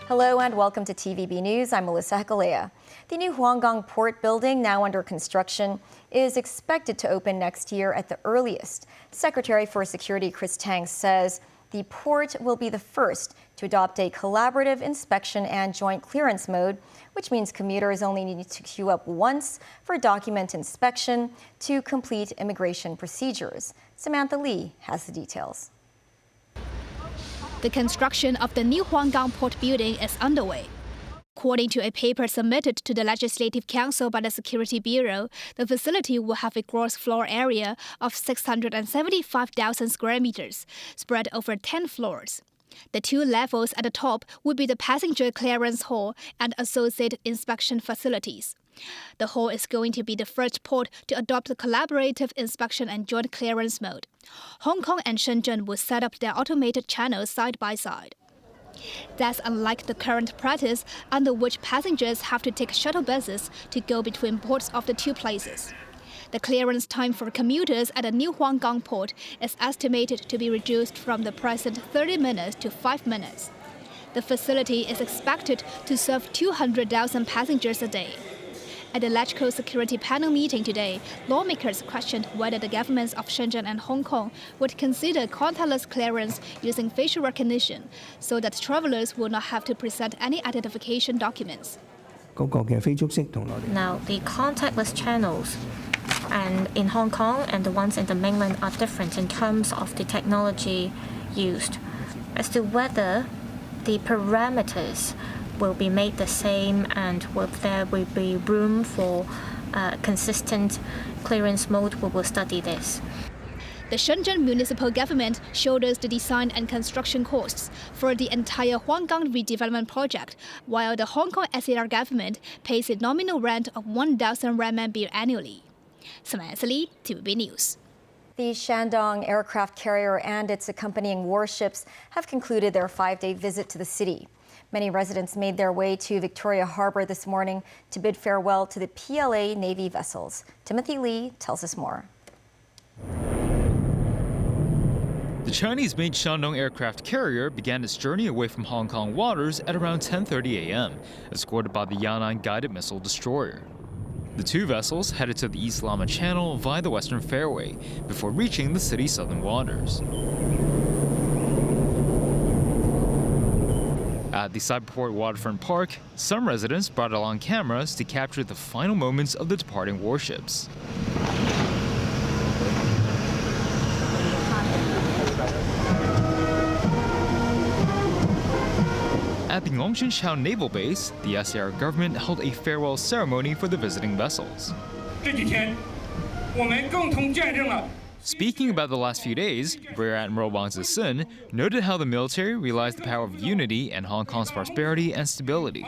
Hello and welcome to TVB News. I'm Melissa Hekalea. The new Huanggang port building, now under construction, is expected to open next year at the earliest. Secretary for Security Chris Tang says the port will be the first to adopt a collaborative inspection and joint clearance mode, which means commuters only need to queue up once for document inspection to complete immigration procedures. Samantha Lee has the details. The construction of the new Huanggang port building is underway. According to a paper submitted to the Legislative Council by the Security Bureau, the facility will have a gross floor area of 675,000 square meters, spread over 10 floors. The two levels at the top would be the passenger clearance hall and associated inspection facilities. The hall is going to be the first port to adopt the collaborative inspection and joint clearance mode. Hong Kong and Shenzhen will set up their automated channels side by side. That's unlike the current practice under which passengers have to take shuttle buses to go between ports of the two places. The clearance time for commuters at the new Huanggang port is estimated to be reduced from the present 30 minutes to 5 minutes. The facility is expected to serve 200,000 passengers a day. At the electrical security panel meeting today, lawmakers questioned whether the governments of Shenzhen and Hong Kong would consider contactless clearance using facial recognition so that travelers will not have to present any identification documents. Now, the contactless channels and in Hong Kong and the ones in the mainland are different in terms of the technology used. As to whether the parameters will be made the same and there will be room for consistent clearance mode, we will study this. The Shenzhen municipal government shoulders the design and construction costs for the entire Huanggang redevelopment project, while the Hong Kong SAR government pays a nominal rent of 1,000 renminbi annually. Samantha Lee, TVB News. The Shandong aircraft carrier and its accompanying warships have concluded their 5-day visit to the city. Many residents made their way to Victoria Harbour this morning to bid farewell to the PLA Navy vessels. Timothy Lee tells us more. The Chinese-made Shandong aircraft carrier began its journey away from Hong Kong waters at around 10:30 a.m., escorted by the Yuan guided missile destroyer. The two vessels headed to the East Lama Channel via the Western Fairway before reaching the city's southern waters. At the Cyberport Waterfront Park, some residents brought along cameras to capture the final moments of the departing warships. At the Longshan Naval Base, the SAR government held a farewell ceremony for the visiting vessels. Speaking about the last few days, Rear Admiral Wang Zixun noted how the military realized the power of unity and Hong Kong's prosperity and stability.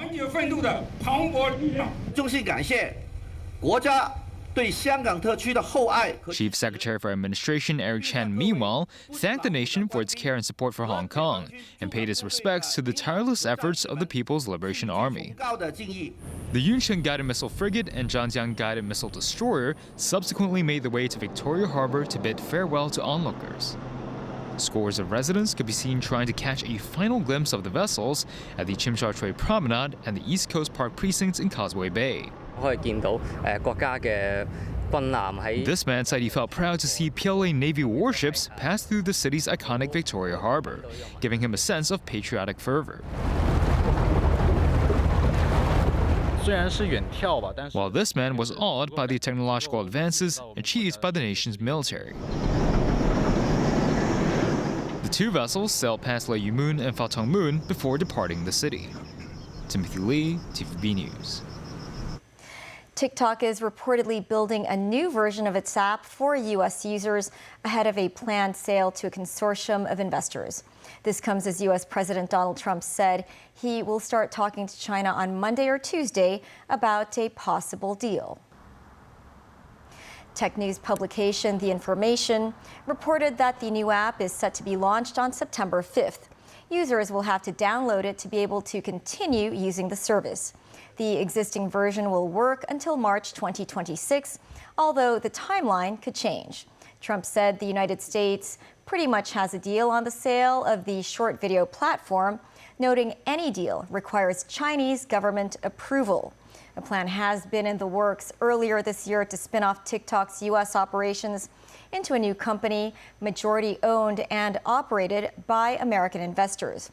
Chief Secretary for Administration Eric Chan, meanwhile, thanked the nation for its care and support for Hong Kong and paid his respects to the tireless efforts of the People's Liberation Army. The Yuncheng guided missile frigate and Zhangjiang guided missile destroyer subsequently made their way to Victoria Harbour to bid farewell to onlookers. Scores of residents could be seen trying to catch a final glimpse of the vessels at the Tsim Sha Tsui Promenade and the East Coast Park precincts in Causeway Bay. This man said he felt proud to see PLA Navy warships pass through the city's iconic Victoria Harbour, giving him a sense of patriotic fervor. While this man was awed by the technological advances achieved by the nation's military. The two vessels sailed past Le Yumun and Fatong Moon before departing the city. Timothy Lee, TVB News. TikTok is reportedly building a new version of its app for U.S. users ahead of a planned sale to a consortium of investors. This comes as U.S. President Donald Trump said he will start talking to China on Monday or Tuesday about a possible deal. Tech news publication The Information reported that the new app is set to be launched on September 5th. Users will have to download it to be able to continue using the service. The existing version will work until March 2026, although the timeline could change. Trump said the United States pretty much has a deal on the sale of the short video platform, noting any deal requires Chinese government approval. A plan has been in the works earlier this year to spin off TikTok's U.S. operations into a new company, majority owned and operated by American investors.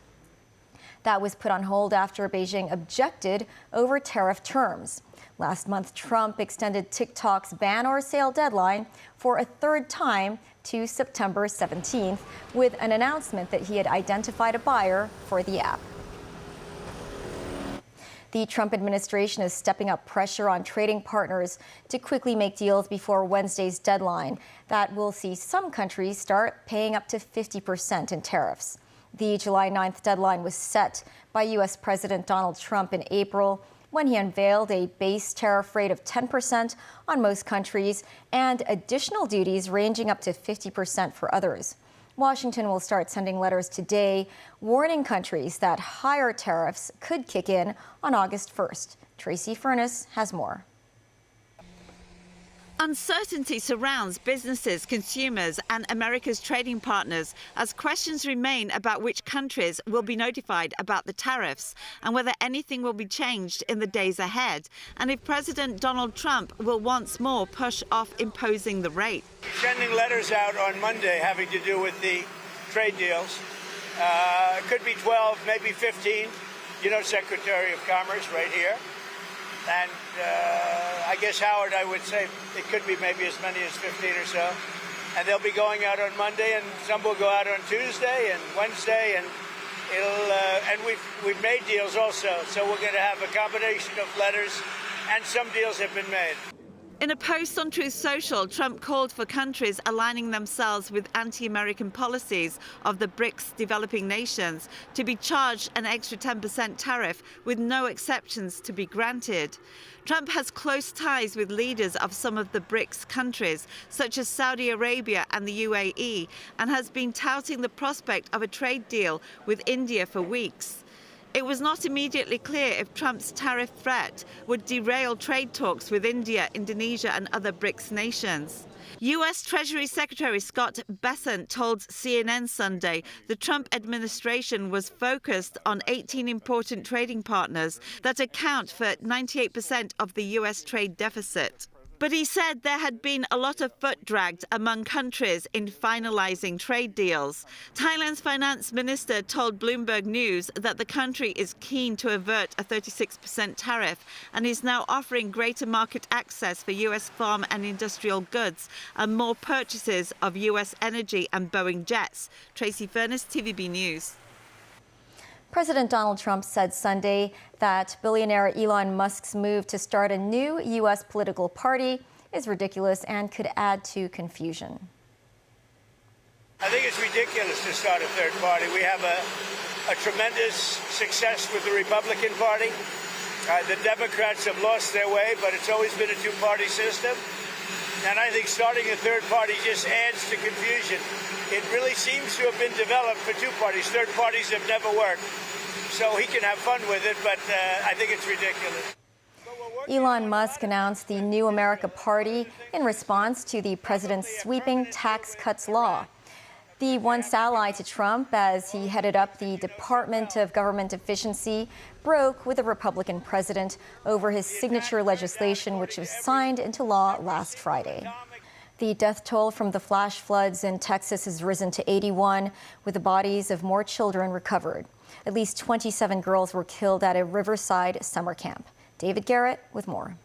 That was put on hold after Beijing objected over tariff terms. Last month, Trump extended TikTok's ban or sale deadline for a third time to September 17th, with an announcement that he had identified a buyer for the app. The Trump administration is stepping up pressure on trading partners to quickly make deals before Wednesday's deadline. That will see some countries start paying up to 50% in tariffs. The July 9th deadline was set by U.S. President Donald Trump in April, when he unveiled a base tariff rate of 10% on most countries and additional duties ranging up to 50% for others. Washington will start sending letters today warning countries that higher tariffs could kick in on August 1st. Tracy Furness has more. Uncertainty surrounds businesses, consumers, and America's trading partners as questions remain about which countries will be notified about the tariffs and whether anything will be changed in the days ahead, and if President Donald Trump will once more push off imposing the rate. Sending letters out on Monday having to do with the trade deals. It could be 12, maybe 15. You know, Secretary of Commerce right here. And I guess, Howard, I would say it could be maybe as many as 15 or so. And they'll be going out on Monday, and some will go out on Tuesday and Wednesday, and and we've made deals also. So we're going to have a combination of letters, and some deals have been made. In a post on Truth Social, Trump called for countries aligning themselves with anti-American policies of the BRICS developing nations to be charged an extra 10% tariff with no exceptions to be granted. Trump has close ties with leaders of some of the BRICS countries, such as Saudi Arabia and the UAE, and has been touting the prospect of a trade deal with India for weeks. It was not immediately clear if Trump's tariff threat would derail trade talks with India, Indonesia, and other BRICS nations. U.S. Treasury Secretary Scott Bessent told CNN Sunday the Trump administration was focused on 18 important trading partners that account for 98% of the U.S. trade deficit. But he said there had been a lot of foot dragged among countries in finalizing trade deals. Thailand's finance minister told Bloomberg News that the country is keen to avert a 36% tariff and is now offering greater market access for U.S. farm and industrial goods and more purchases of U.S. energy and Boeing jets. Tracy Furness, TVB News. President Donald Trump said Sunday that billionaire Elon Musk's move to start a new U.S. political party is ridiculous and could add to confusion. I think it's ridiculous to start a third party. We have a tremendous success with the Republican Party. The Democrats have lost their way, but it's always been a two-party system. And I think starting a third party just adds to confusion. It really seems to have been developed for two parties. Third parties have never worked. So he can have fun with it, but I think it's ridiculous. Elon Musk announced the New America Party in response to the president's sweeping tax cuts law. The once ally to Trump, as he headed up the Department of Government Efficiency, broke with the Republican president over his signature legislation, which was signed into law last Friday. The death toll from the flash floods in Texas has risen to 81, with the bodies of more children recovered. At least 27 girls were killed at a Riverside summer camp. David Garrett with more.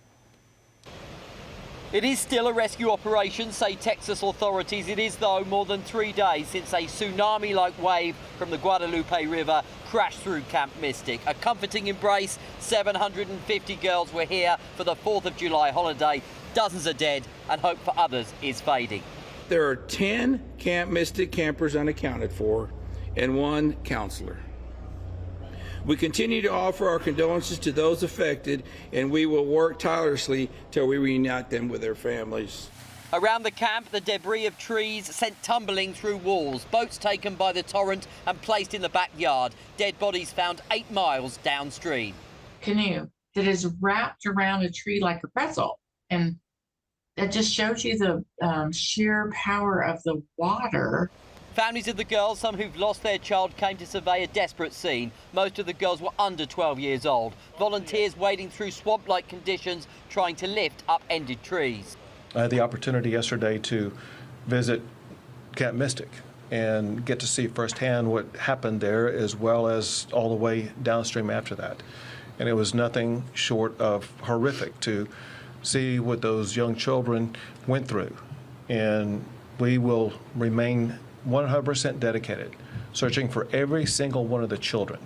It is still a rescue operation, say Texas authorities. It is, though, more than 3 days since a tsunami-like wave from the Guadalupe River crashed through Camp Mystic. A comforting embrace. 750 girls were here for the 4th of July holiday. Dozens are dead, and hope for others is fading. There are 10 Camp Mystic campers unaccounted for and 1 counselor. We continue to offer our condolences to those affected, and we will work tirelessly till we reunite them with their families. Around the camp, the debris of trees sent tumbling through walls, boats taken by the torrent and placed in the backyard, dead bodies found 8 miles downstream. Canoe that is wrapped around a tree like a pretzel, and that just shows you the sheer power of the water. Families of the girls, some who've lost their child, came to survey a desperate scene. Most of the girls were under 12 years old. Volunteers wading through swamp-like conditions, trying to lift upended trees. I had the opportunity yesterday to visit Camp Mystic and get to see firsthand what happened there, as well as all the way downstream after that. And it was nothing short of horrific to see what those young children went through. And we will remain 100% dedicated, searching for every single one of the children.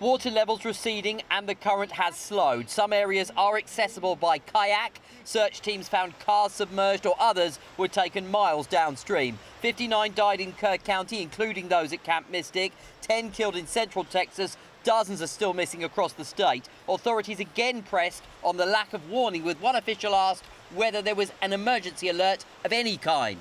Water levels receding and the current has slowed. Some areas are accessible by kayak. Search teams found cars submerged, or others were taken miles downstream. 59 died in Kerr County, including those at Camp Mystic. 10 killed in central Texas. Dozens are still missing across the state. Authorities again pressed on the lack of warning, with one official asked whether there was an emergency alert of any kind.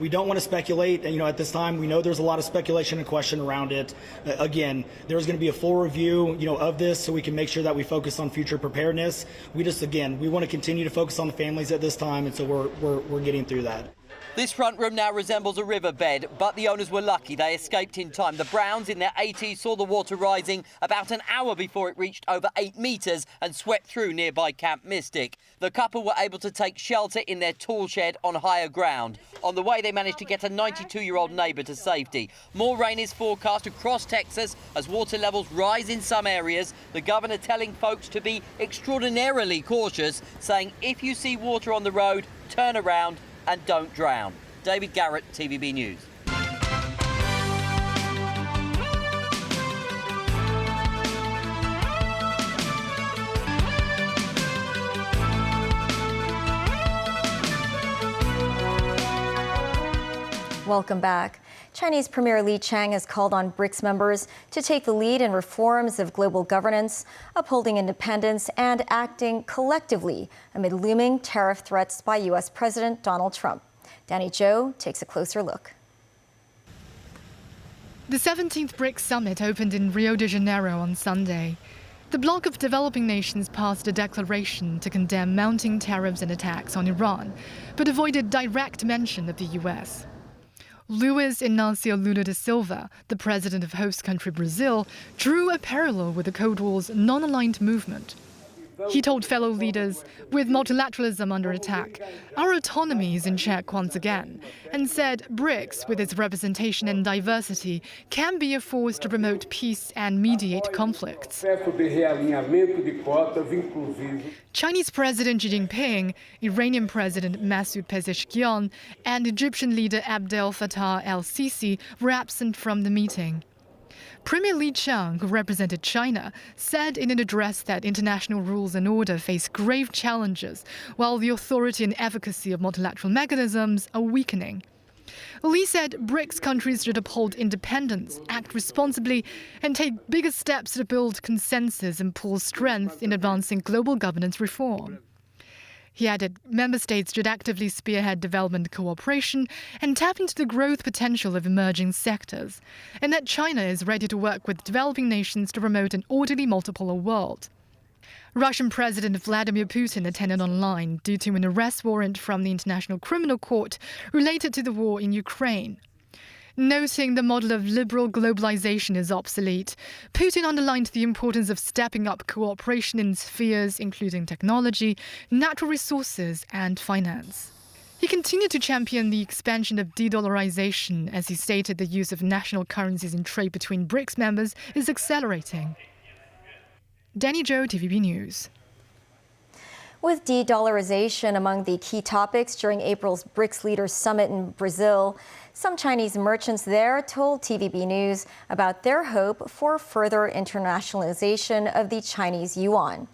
We don't want to speculate, at this time. We know there's a lot of speculation and question around it. Again, there's going to be a full review, of this, so we can make sure that we focus on future preparedness. We want to continue to focus on the families at this time, and so we're getting through that. This front room now resembles a riverbed, but the owners were lucky. They escaped in time. The Browns in their 80s saw the water rising about an hour before it reached over 8 metres and swept through nearby Camp Mystic. The couple were able to take shelter in their tool shed on higher ground. On the way, they managed to get a 92-year-old neighbour to safety. More rain is forecast across Texas as water levels rise in some areas. The governor telling folks to be extraordinarily cautious, saying if you see water on the road, turn around and don't drown. David Garrett, TVB News. Welcome back. Chinese Premier Li Qiang has called on BRICS members to take the lead in reforms of global governance, upholding independence and acting collectively amid looming tariff threats by U.S. President Donald Trump. Danny Zhou takes a closer look. The 17th BRICS summit opened in Rio de Janeiro on Sunday. The bloc of developing nations passed a declaration to condemn mounting tariffs and attacks on Iran, but avoided direct mention of the U.S. Luiz Inácio Lula da Silva, the president of host country Brazil, drew a parallel with the Cold War's non-aligned movement. He told fellow leaders, with multilateralism under attack, our autonomy is in check once again, and said BRICS, with its representation and diversity, can be a force to promote peace and mediate conflicts. Chinese President Xi Jinping, Iranian President Masoud Pezeshkian, and Egyptian leader Abdel Fattah el-Sisi were absent from the meeting. Premier Li Qiang, who represented China, said in an address that international rules and order face grave challenges, while the authority and efficacy of multilateral mechanisms are weakening. Li said BRICS countries should uphold independence, act responsibly, and take bigger steps to build consensus and pool strength in advancing global governance reform. He added member states should actively spearhead development cooperation and tap into the growth potential of emerging sectors, and that China is ready to work with developing nations to promote an orderly multipolar world. Russian President Vladimir Putin attended online due to an arrest warrant from the International Criminal Court related to the war in Ukraine. Noting the model of liberal globalization is obsolete, Putin underlined the importance of stepping up cooperation in spheres including technology, natural resources, and finance. He continued to champion the expansion of de-dollarization as he stated the use of national currencies in trade between BRICS members is accelerating. Danny Zhou, TVB News. With de-dollarization among the key topics during April's BRICS Leaders Summit in Brazil, some Chinese merchants there told TVB News about their hope for further internationalization of the Chinese yuan.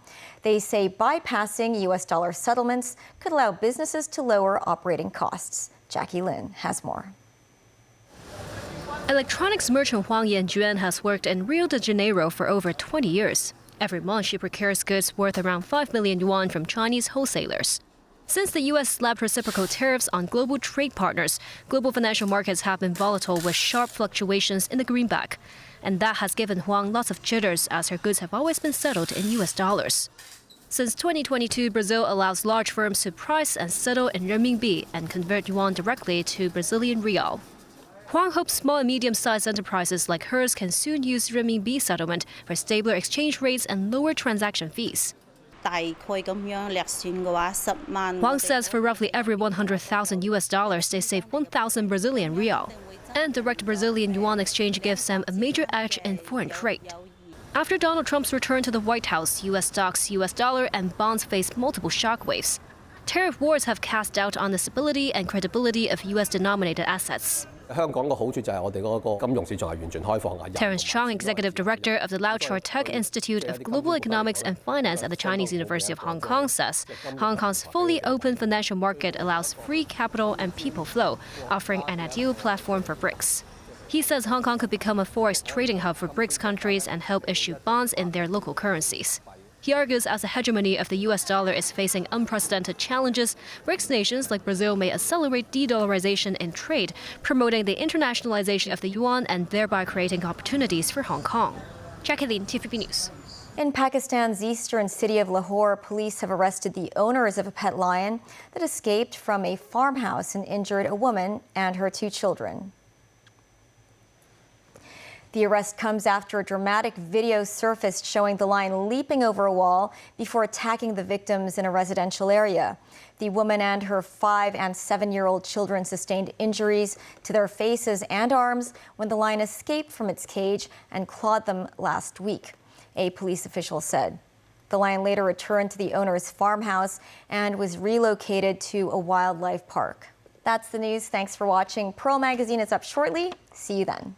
They say bypassing U.S. dollar settlements could allow businesses to lower operating costs. Jackie Lin has more. Electronics merchant Yuan has worked in Rio de Janeiro for over 20 years. Every month, she procures goods worth around 5 million yuan from Chinese wholesalers. Since the U.S. slapped reciprocal tariffs on global trade partners, global financial markets have been volatile with sharp fluctuations in the greenback. And that has given Huang lots of jitters as her goods have always been settled in U.S. dollars. Since 2022, Brazil allows large firms to price and settle in renminbi and convert yuan directly to Brazilian real. Huang hopes small and medium-sized enterprises like hers can soon use renminbi settlement for stabler exchange rates and lower transaction fees. Huang says for roughly every 100,000 US dollars, they save 1,000 Brazilian real. And direct Brazilian yuan exchange gives them a major edge in foreign trade. After Donald Trump's return to the White House, U.S. stocks, U.S. dollar, and bonds face multiple shockwaves. Tariff wars have cast doubt on the stability and credibility of U.S.-denominated assets. Terence Chong, Executive Director of the Lau Chor Tech Institute of Global Economics and Finance at the Chinese University of Hong Kong, says Hong Kong's fully open financial market allows free capital and people flow, offering an ideal platform for BRICS. He says Hong Kong could become a forex trading hub for BRICS countries and help issue bonds in their local currencies. He argues as the hegemony of the U.S. dollar is facing unprecedented challenges, BRICS nations like Brazil may accelerate de-dollarization in trade, promoting the internationalization of the yuan and thereby creating opportunities for Hong Kong. Jackie Lin, TVB News. In Pakistan's eastern city of Lahore, police have arrested the owners of a pet lion that escaped from a farmhouse and injured a woman and her 2 children. The arrest comes after a dramatic video surfaced showing the lion leaping over a wall before attacking the victims in a residential area. The woman and her 5- and 7-year-old children sustained injuries to their faces and arms when the lion escaped from its cage and clawed them last week, a police official said. The lion later returned to the owner's farmhouse and was relocated to a wildlife park. That's the news. Thanks for watching. Pearl Magazine is up shortly. See you then.